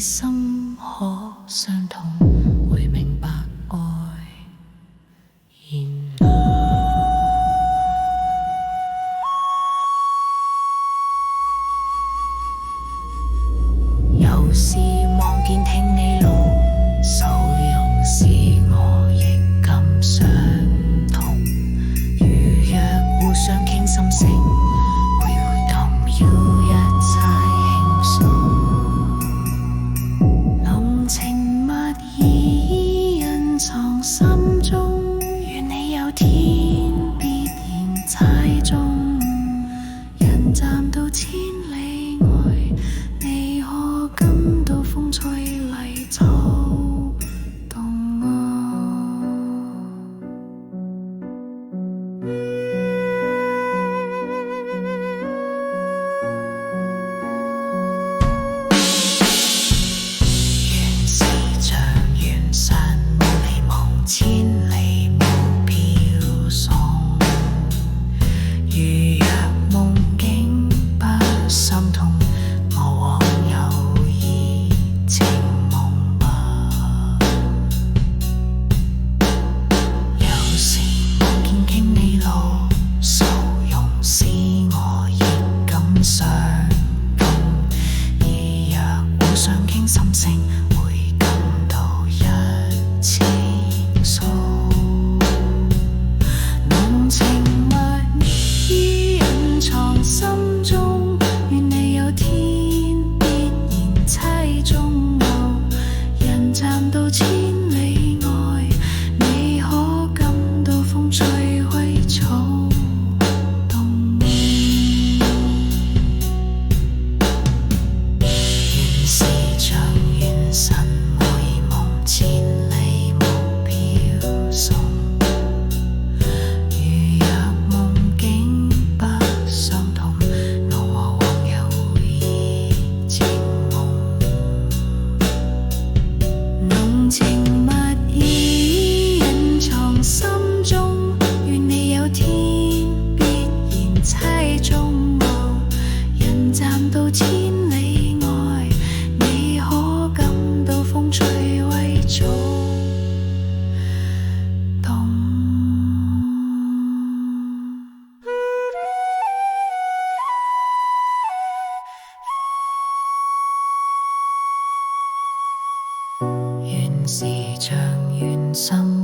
心可相通，會明白愛現有時望見聽你路，愁容是我亦感傷痛。如若互相傾心聲，會動搖一切輕鬆。濃情蜜意隱藏心中，願你有天必然猜中。人站到千里外，你可感到風吹泥草動我。原是像遠山無迷茫，千里無飄送。如若夢境不心痛，我往友誼情夢夢。有時望見傾你路，愁容使我亦感傷痛。而若互相傾心聲，會感到一清楚。濃情蜜意隱藏心中，願你有天必然猜中我。人站到千里外，你可感到風吹葦草動我。原是像願神回夢，千里無飄送。如若夢境不相同，我和往友誼情夢。濃情蜜意隱藏心中，願你有天必然猜中我。人站到千里外，你可感到風吹葦草動。原是像願心